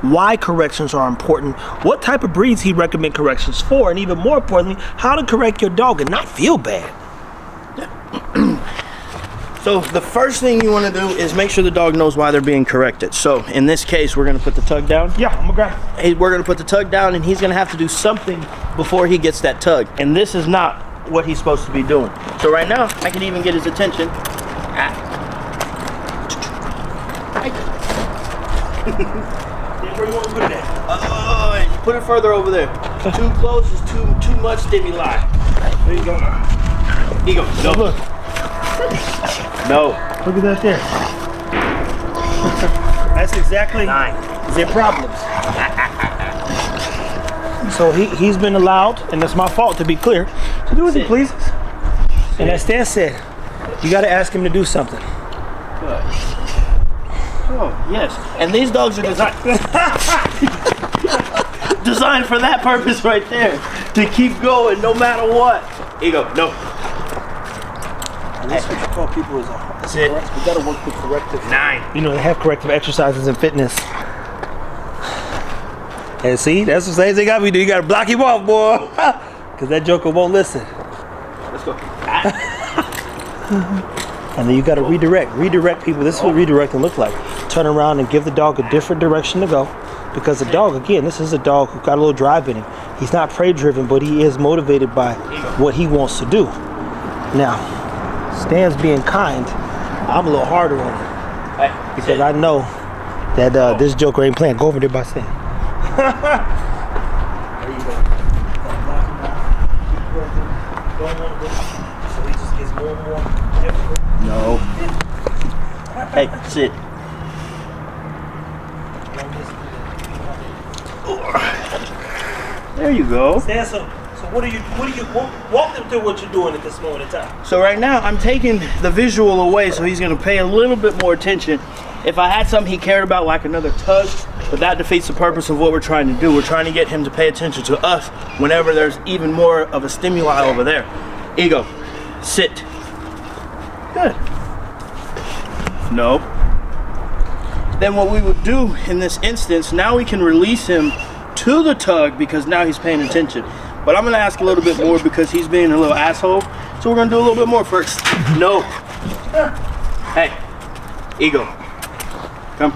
why corrections are important, what type of breeds he recommend corrections for, and even more importantly, how to correct your dog and not feel bad. So the first thing you want to do is make sure the dog knows why they're being corrected. So in this case, we're going to put the tug down. Yeah, I'm gonna grab it. Hey, we're going to put the tug down, and he's going to have to do something before he gets that tug. And this is not what he's supposed to be doing. So right now, I can even get his attention. Where you want to put it at? And put it further over there. Too close is too much stimuli. There you go. Here you go. No. Look. No. Look at that there. That's exactly their problems. So he's been allowed, and it's my fault to be clear, to do as he pleases. And as Stan said, you got to ask him to do something. Good. Oh, yes. And these dogs are designed for that purpose right there. To keep going no matter what. Here you go. No. And that's what you call people as a That's it. We got to work with corrective. 9. You know, they have corrective exercises in fitness. And see, that's the same thing I be doing. You got to block him off, boy. Because that joker won't listen. Let's go. And then you got to redirect. Redirect people. This is what redirecting look like. Turn around and give the dog a different direction to go. Because the dog, again, this is a dog who got a little drive in him. He's not prey driven, but he is motivated by what he wants to do. Now, Stan's being kind. I'm a little harder on him. Because I know that this joker ain't playing. Go over there by Stan. There you go. Knock him out. Keep working. Don't want to go. So he just gets more and more difficult. No. Hey, sit. There you go. Stan, so what do you walk them through what you're doing at this moment in time? So right now I'm taking the visual away, so he's gonna pay a little bit more attention. If I had something he cared about, like another tug, but that defeats the purpose of what we're trying to do. We're trying to get him to pay attention to us whenever there's even more of a stimuli over there. Ego, sit. Good. No. Then what we would do in this instance, now we can release him to the tug because now he's paying attention. But I'm gonna ask a little bit more because he's being a little asshole. So we're gonna do a little bit more first. No. Hey, Ego, come.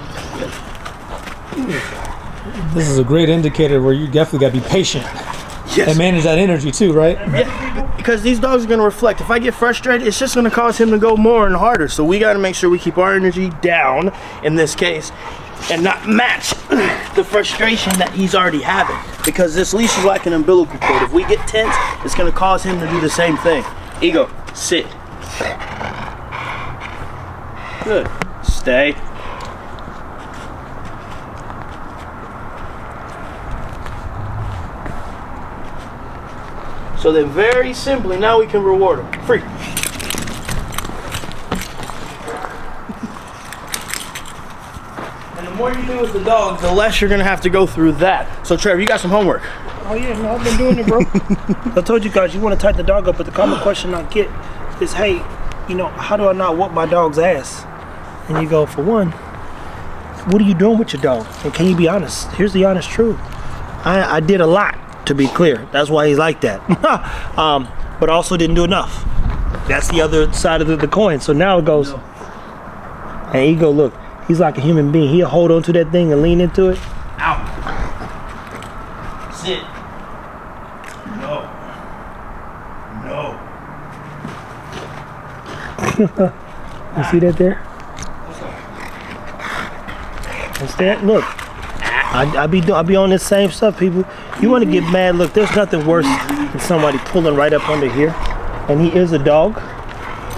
This is a great indicator where you definitely gotta be patient. Yes. And manage that energy too, right? Yeah, because these dogs are gonna reflect. If I get frustrated, it's just gonna cause him to go more and harder. So we gotta make sure we keep our energy down in this case and not match the frustration that he's already having. Because this leash is like an umbilical cord. If we get tense, it's gonna cause him to do the same thing. Ego, sit. Good. Stay. So then very simply, now we can reward him. Free. And the more you do with the dogs, the less you're gonna have to go through that. So Trevor, you got some homework. Oh yeah, no, I've been doing it, bro. I told you guys, you want to tighten the dog up, but the common question I get is, hey, you know, how do I not whoop my dog's ass? And you go, for one, what are you doing with your dog? And can you be honest? Here's the honest truth. I did a lot, to be clear. That's why he's like that. But also didn't do enough. That's the other side of the coin. So now it goes, and Ego, look, he's like a human being. He'll hold on to that thing and lean into it. Ow. Sit. No. No. You see that there? Instead, look, I be on this same stuff, people. You want to get mad? Look, there's nothing worse than somebody pulling right up under here, and he is a dog.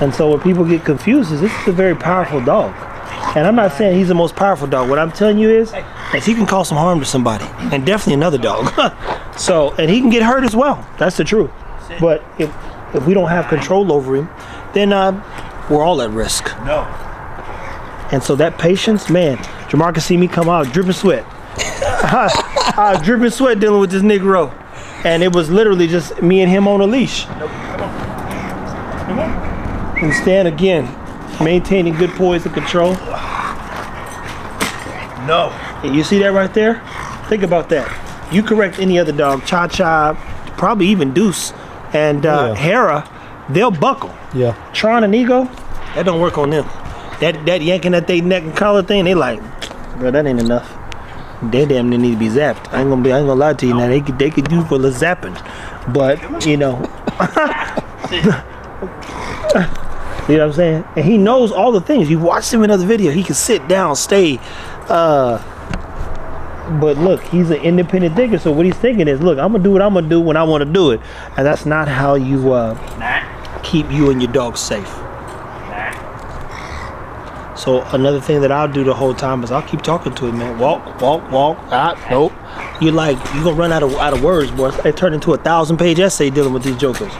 And so when people get confused, this is a very powerful dog. And I'm not saying he's the most powerful dog. What I'm telling you is he can cause some harm to somebody, and definitely another dog. So, and he can get hurt as well. That's the truth. But if we don't have control over him, then we're all at risk. No. And so that patience, man, Jamar can see me come out dripping sweat. I was dripping sweat dealing with this Negro. And it was literally just me and him on a leash. Nope. Come on. And Stan, again, maintaining good poise and control. No. You see that right there? Think about that. You correct any other dog, Cha-Cha, probably even Deuce, and Hera, they'll buckle. Yeah. Tron and Ego, that don't work on them. That yanking at their neck and collar thing, they like, bro, that ain't enough. They damn near need to be zapped. I ain't gonna lie to you now. They could do for the zapping, but you know, you know what I'm saying. And he knows all the things. You watched him in other video. He can sit down, stay. But look, he's an independent thinker. So what he's thinking is, look, I'm gonna do what I'm gonna do when I want to do it, and that's not how you keep you and your dog safe. So another thing that I'll do the whole time is I'll keep talking to him, man. Walk. Nope. You gonna run out of words, boy. It turned into a 1,000-page essay dealing with these jokers.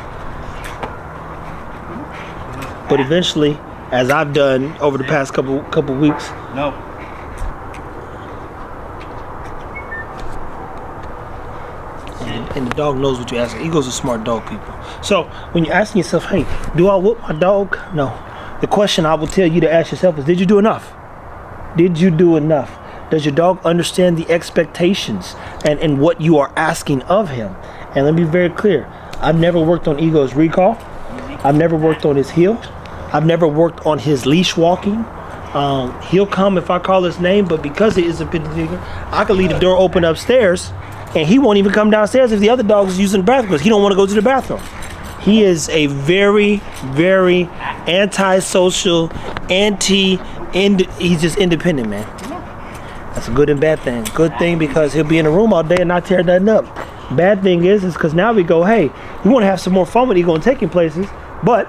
But eventually, as I've done over the past couple weeks, No. and the dog knows what you're asking. Ego's a smart dog, people. So when you're asking yourself, hey, do I whoop my dog? No. The question I will tell you to ask yourself is, did you do enough? Did you do enough? Does your dog understand the expectations and what you are asking of him? And let me be very clear. I've never worked on Ego's recall. I've never worked on his heel. I've never worked on his leash walking. He'll come if I call his name, but because he is a pit digger, I could leave the door open upstairs and he won't even come downstairs if the other dog is using the bathroom because he don't want to go to the bathroom. He is a very, very antisocial, he's just independent, man. That's a good and bad thing. Good thing because he'll be in the room all day and not tear nothing up. Bad thing is because now we go, hey, we want to have some more fun with Ego and taking places, but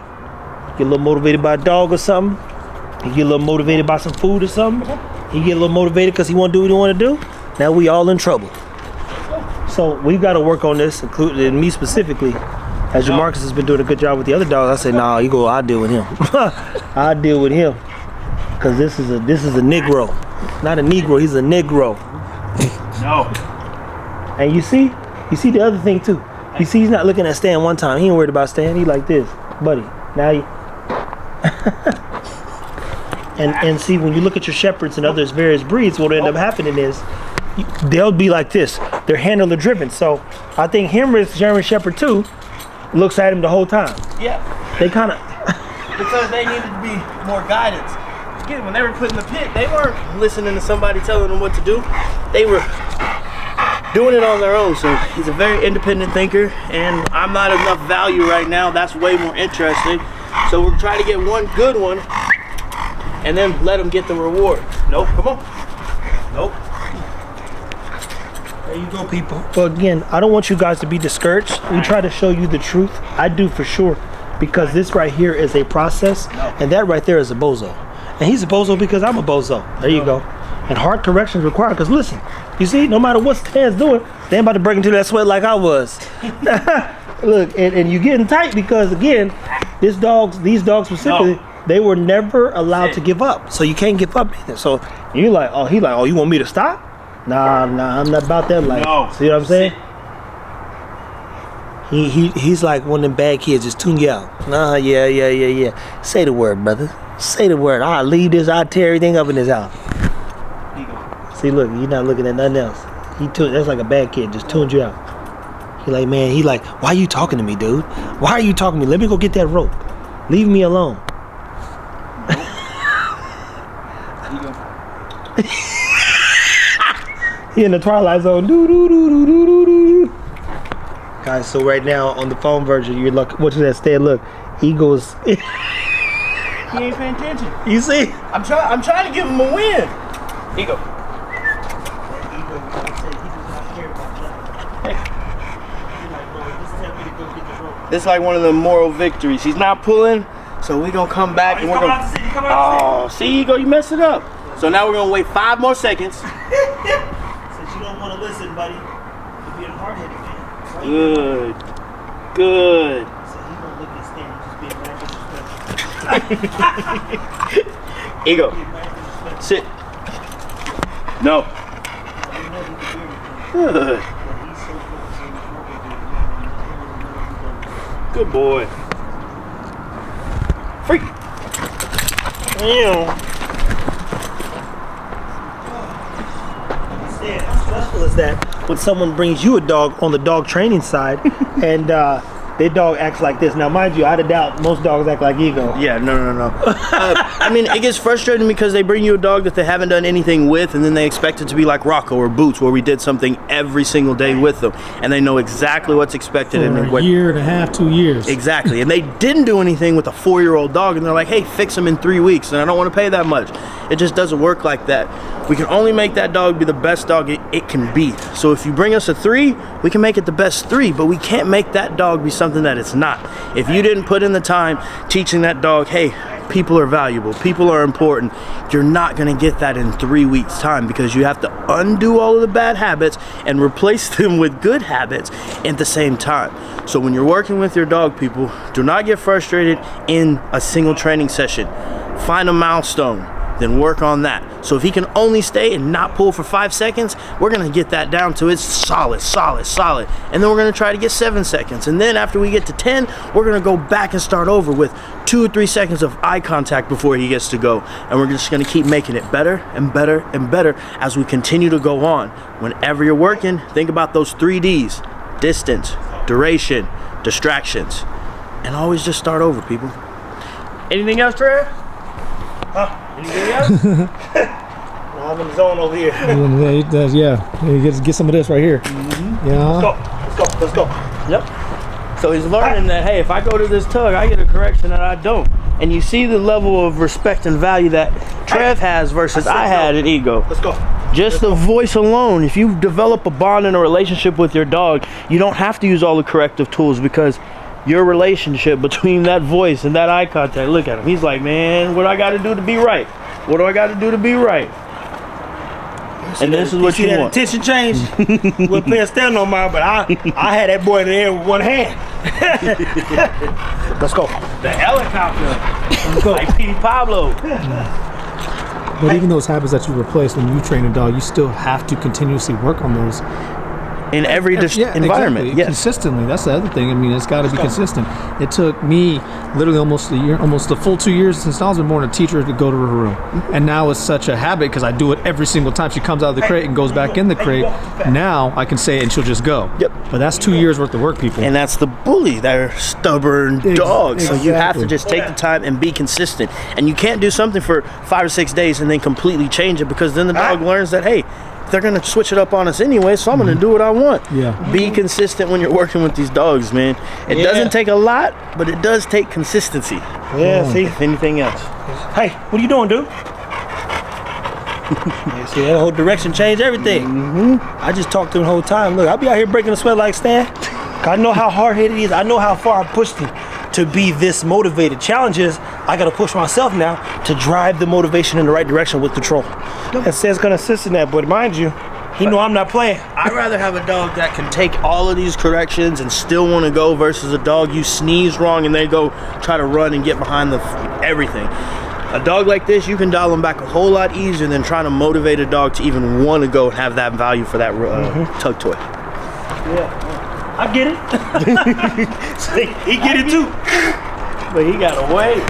get a little motivated by a dog or something. He get a little motivated by some food or something. He get a little motivated because he want to do what he want to do. Now we all in trouble. So we've got to work on this, including me specifically. As Jamarcus has been doing a good job with the other dogs, I say, nah, Ego, I'll deal with him. I'll deal with him. Because this is a Negro. Not a Negro, he's a Negro. No. And you see the other thing too. You see he's not looking at Stan one time. He ain't worried about Stan. He like this. Buddy, now you... and see, when you look at your shepherds and others various breeds, what will end up happening is they'll be like this. They're handler driven. So I think Henry's German Shepherd too looks at him the whole time. Yeah. They kind of... Because they needed to be more guidance. Again, when they were put in the pit, they weren't listening to somebody telling them what to do. They were doing it on their own. So he's a very independent thinker, and I'm not enough value right now. That's way more interesting. So we're trying to get one good one, and then let him get the reward. Nope, come on. Nope. There you go, people. Well, again, I don't want you guys to be discouraged. We try to show you the truth. I do for sure, because this right here is a process, and that right there is a bozo. And he's a bozo because I'm a bozo. There you go. And hard corrections required, because listen, you see, no matter what Stan's doing, they ain't about to break into that sweat like I was. Look, and you're getting tight because, again, these dogs specifically, they were never allowed to give up. So you can't give up either. So you're like, oh, he like, oh, you want me to stop? Nah, I'm not about that life. No. See what I'm saying? He's like one of them bad kids, just tune you out. Nah, yeah. Say the word, brother. Say the word. I'll leave this, I'll tear everything up in this house. See, look, he's not looking at nothing else. That's like a bad kid, just tuned you out. He like, why are you talking to me, dude? Why are you talking to me? Let me go get that rope. Leave me alone. He in the Twilight Zone. Do. Guys, so right now on the phone version, you're like, what that stand? Look, Eagles. He ain't paying attention. You see? I'm trying to give him a win. Ego. This is like one of the moral victories. He's not pulling, so we're gonna come back and we're gonna. Oh, see, Ego, you messed it up. So now we're gonna wait 5 more seconds. Since you don't want to listen, buddy, you're being hard-headed, man. Good. So he gonna look at Stan, just being mad disrespectful. Ego, sit. No. Good. Good boy. Freak. Ew. example is that when someone brings you a dog on the dog training side, and their dog acts like this. Now, mind you, I doubt most dogs act like Ego. Yeah, no. I mean, it gets frustrating because they bring you a dog that they haven't done anything with, and then they expect it to be like Rocco or Boots, where we did something every single day with them, and they know exactly what's expected. For and a year and a half, 2 years. Exactly, and they didn't do anything with a 4-year-old dog, and they're like, hey, fix him in 3 weeks, and I don't want to pay that much. It just doesn't work like that. We can only make that dog be the best dog it can be. So if you bring us a 3, we can make it the best 3, but we can't make that dog be something that it's not. If you didn't put in the time teaching that dog, hey, people are valuable, people are important, you're not going to get that in 3 weeks time, because you have to undo all of the bad habits and replace them with good habits at the same time. So when you're working with your dog, people, do not get frustrated in a single training session. Find a milestone, then work on that. So if he can only stay and not pull for 5 seconds, we're gonna get that down to it's solid. And then we're gonna try to get 7 seconds. And then after we get to 10, we're gonna go back and start over with 2 or 3 seconds of eye contact before he gets to go. And we're just gonna keep making it better and better and better as we continue to go on. Whenever you're working, think about those 3 Ds: distance, duration, distractions. And always just start over, people. Anything else, Trey? Anything else? No, I'm in the zone over here. Yeah, he does. Yeah, he get some of this right here. Yeah. Let's go. Yep. So he's learning that, hey, if I go to this tug, I get a correction that I don't. And you see the level of respect and value that Trev has versus I had at Ego. Let's go. Just the voice alone, if you develop a bond and a relationship with your dog, you don't have to use all the corrective tools, because your relationship between that voice and that eye contact, look at him. He's like, man, what do I got to do to be right? What do I got to do to be right? And this is what you want. That attention change. We're playing stand no more, but I had that boy in the air with one hand. Let's go. The helicopter. Let's go. Like P. Pablo. But even those habits that you replace when you train a dog, you still have to continuously work on those. In every environment, exactly. yes. Consistently. That's the other thing. I mean, it's got to be consistent. It took me literally almost a year, almost the full 2 years since I was born a teacher to go to her room. And now it's such a habit because I do it every single time she comes out of the crate and goes back in the crate. Now I can say it and she'll just go. Yep. But that's 2 years worth of work, people. And that's the bully. They're stubborn dogs. So you have to Exactly. just take the time and be consistent. And you can't do something for 5 or 6 days and then completely change it, because then the dog learns that, hey, they're going to switch it up on us anyway, so I'm going to do what I want. Yeah. Be consistent when you're working with these dogs, man. It doesn't take a lot, but it does take consistency. Yeah, see? If anything else. Hey, what are you doing, dude? Yeah, see, that whole direction changed everything. I just talked to him the whole time. Look, I'll be out here breaking the sweat like Stan. I know how hard-headed he is. I know how far I pushed him to be this motivated. Challenge is, I got to push myself now to drive the motivation in the right direction with control. And Stan's going to assist in that, but mind you, he know I'm not playing. I'd rather have a dog that can take all of these corrections and still want to go versus a dog you sneeze wrong and they go try to run and get behind everything. A dog like this, you can dial them back a whole lot easier than trying to motivate a dog to even want to go and have that value for that tug toy. Yeah, I get it. See, he get it too. But he got away.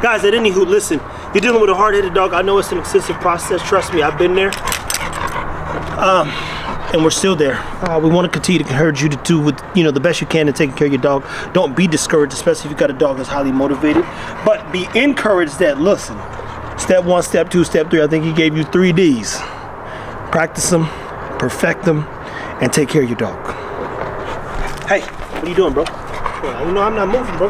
Guys, at any hoot, listen, you're dealing with a hard-headed dog. I know it's an extensive process. Trust me, I've been there. And we're still there. We want to continue to encourage you to do with, the best you can to take care of your dog. Don't be discouraged, especially if you've got a dog that's highly motivated. But be encouraged that, listen, step 1, step 2, step 3, I think he gave you 3 Ds. Practice them, perfect them, and take care of your dog. Hey, what are you doing, bro? You know I'm not moving, bro.